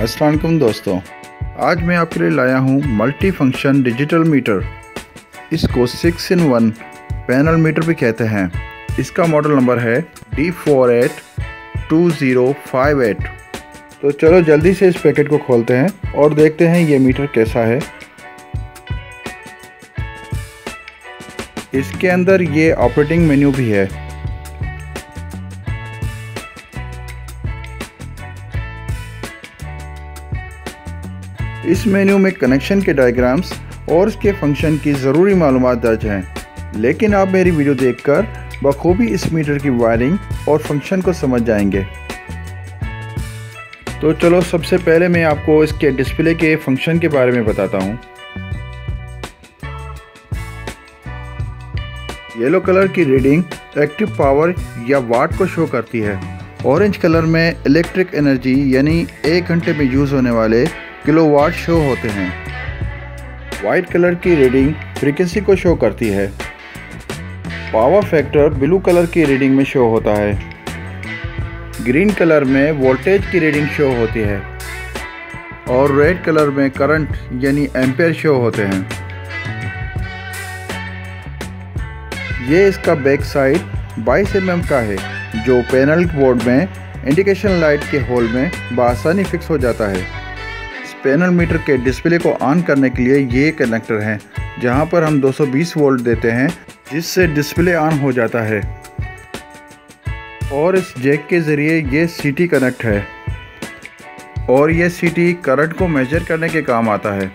अस्सलाम वालेकुम दोस्तों, आज मैं आपके लिए लाया हूँ मल्टी फंक्शन डिजिटल मीटर। इसको 6-in-1 पैनल मीटर भी कहते हैं। इसका मॉडल नंबर है D482058। तो चलो जल्दी से इस पैकेट को खोलते हैं और देखते हैं ये मीटर कैसा है। इसके अंदर ये ऑपरेटिंग मेन्यू भी है। इस मेन्यू में कनेक्शन के डायग्राम्स और इसके फंक्शन की ज़रूरी मालूमात दर्ज हैं, लेकिन आप मेरी वीडियो देखकर बखूबी इस मीटर की वायरिंग और फंक्शन को समझ जाएंगे। तो चलो सबसे पहले मैं आपको इसके डिस्प्ले के फंक्शन के बारे में बताता हूँ। येलो कलर की रीडिंग एक्टिव पावर या वाट को शो करती है। ऑरेंज कलर में इलेक्ट्रिक एनर्जी यानी 1 घंटे में यूज़ होने वाले किलोवाट शो होते हैं। वाइट कलर की रीडिंग फ्रीक्वेंसी को शो करती है। पावर फैक्टर ब्लू कलर की रीडिंग में शो होता है। ग्रीन कलर में वोल्टेज की रीडिंग शो होती है और रेड कलर में करंट यानी एम्पेयर शो होते हैं। ये इसका बैक साइड 22 mm का है, जो पैनल बोर्ड में इंडिकेशन लाइट के होल में बआसानी फिक्स हो जाता है। पैनल मीटर के डिस्प्ले को ऑन करने के लिए ये कनेक्टर हैं, जहां पर हम 220 वोल्ट देते हैं, जिससे डिस्प्ले ऑन हो जाता है। और इस जैक के ज़रिए ये सीटी कनेक्ट है और ये सीटी करंट को मेजर करने के काम आता है।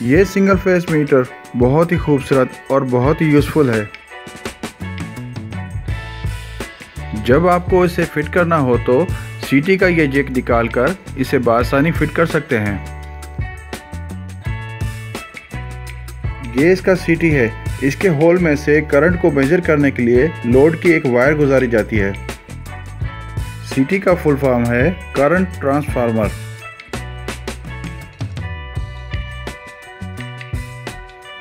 ये सिंगल फेस मीटर बहुत ही खूबसूरत और बहुत ही यूज़फुल है। जब आपको इसे फिट करना हो तो सीटी का ये जैक निकाल कर इसे बआसानी फिट कर सकते हैं। ये इसका सीटी है। इसके होल में से करंट को मेजर करने के लिए लोड की एक वायर गुजारी जाती है। सीटी का फुल फॉर्म है करंट ट्रांसफार्मर।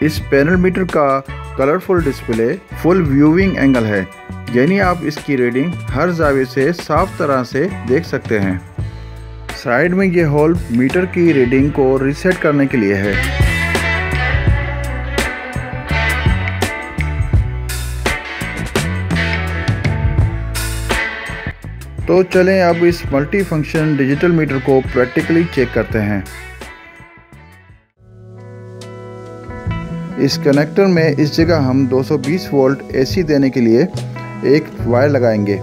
इस पैनल मीटर का colourful display full viewing angle है, यानी आप इसकी रीडिंग हर जावे से साफ तरह से देख सकते हैं। साइड में ये होल मीटर की रीडिंग को रीसेट करने के लिए है। तो चलें अब इस मल्टी फंक्शन डिजिटल मीटर को प्रैक्टिकली चेक करते हैं। इस कनेक्टर में इस जगह हम 220 वोल्ट AC देने के लिए एक वायर लगाएंगे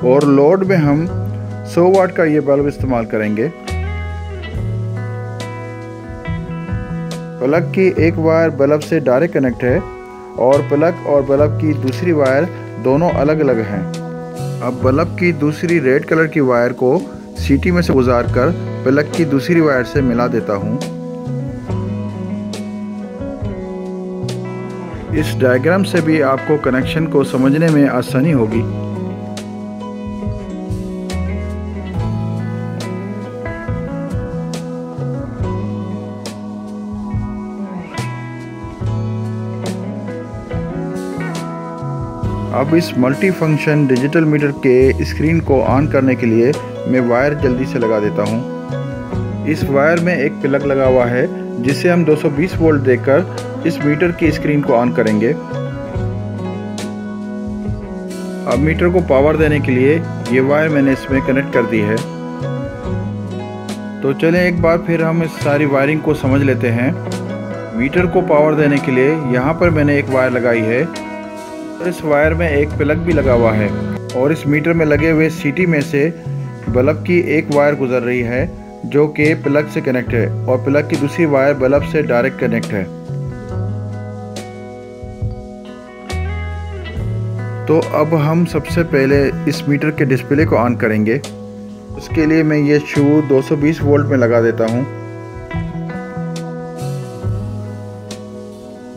और लोड में हम 100 वाट का ये बल्ब इस्तेमाल करेंगे। प्लग की एक वायर बल्ब से डायरेक्ट कनेक्ट है और प्लग और बल्ब की दूसरी वायर दोनों अलग अलग हैं। अब बल्ब की दूसरी रेड कलर की वायर को सीटी में से गुजारकर प्लग की दूसरी वायर से मिला देता हूँ। इस डायग्राम से भी आपको कनेक्शन को समझने में आसानी होगी। अब इस मल्टी फंक्शन डिजिटल मीटर के स्क्रीन को ऑन करने के लिए मैं वायर जल्दी से लगा देता हूँ। इस वायर में एक प्लग लगा हुआ है, जिसे हम 220 वोल्ट देकर इस मीटर की स्क्रीन को ऑन करेंगे। अब मीटर को पावर देने के लिए ये वायर मैंने इसमें कनेक्ट कर दी है। तो चलें एक बार फिर हम इस सारी वायरिंग को समझ लेते हैं। मीटर को पावर देने के लिए यहाँ पर मैंने एक वायर लगाई है और इस वायर में एक प्लग भी लगा हुआ है और इस मीटर में लगे हुए सीटी में से बल्ब की एक वायर गुजर रही है, जो कि प्लग से कनेक्ट है और प्लग की दूसरी वायर बल्ब से डायरेक्ट कनेक्ट है। तो अब हम सबसे पहले इस मीटर के डिस्प्ले को ऑन करेंगे। उसके लिए मैं ये शू 220 वोल्ट में लगा देता हूँ।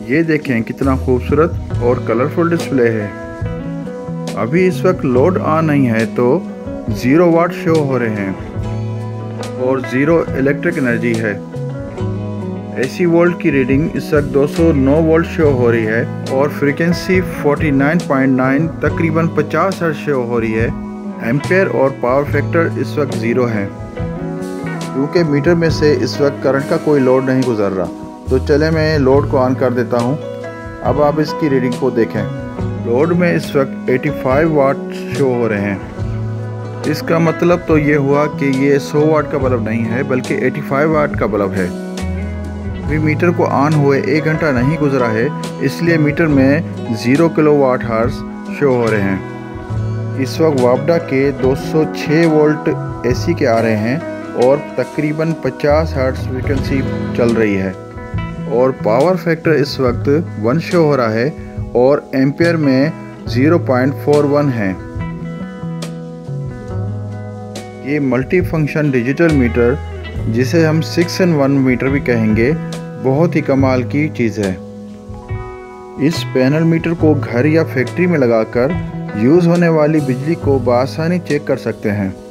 ये देखें कितना खूबसूरत और कलरफुल डिस्प्ले है। अभी इस वक्त लोड ऑन नहीं है तो 0 वाट शो हो रहे हैं और 0 इलेक्ट्रिक एनर्जी है। AC वोल्ट की रीडिंग इस वक्त 209 वोल्ट शो हो रही है और फ्रीक्वेंसी 49.9 तकरीबन 50 हर्ट्ज शो हो रही है। एम्पेयर और पावर फैक्टर इस वक्त 0 है। क्योंकि मीटर में से इस वक्त करंट का कोई लोड नहीं गुजर रहा। तो चले मैं लोड को ऑन कर देता हूँ। अब आप इसकी रीडिंग को देखें। लोड में इस वक्त 85 वाट शो हो रहे हैं। इसका मतलब तो ये हुआ कि ये 100 वाट का बल्ब नहीं है बल्कि 85 वाट का बल्ब है। अभी मीटर को ऑन हुए 1 घंटा नहीं गुजरा है, इसलिए मीटर में 0 किलोवाट हार्स शो हो रहे हैं। इस वक्त वापडा के 206 वोल्ट AC के आ रहे हैं और तकरीबन 50 हर्ट्ज फ्रीक्वेंसी चल रही है और पावर फैक्टर इस वक्त 1 शो हो रहा है और एम्पियर में 0.41 है। ये मल्टी फंक्शन डिजिटल मीटर, जिसे हम 6-in-1 मीटर भी कहेंगे, बहुत ही कमाल की चीज़ है। इस पैनल मीटर को घर या फैक्ट्री में लगाकर यूज़ होने वाली बिजली को बआसानी चेक कर सकते हैं।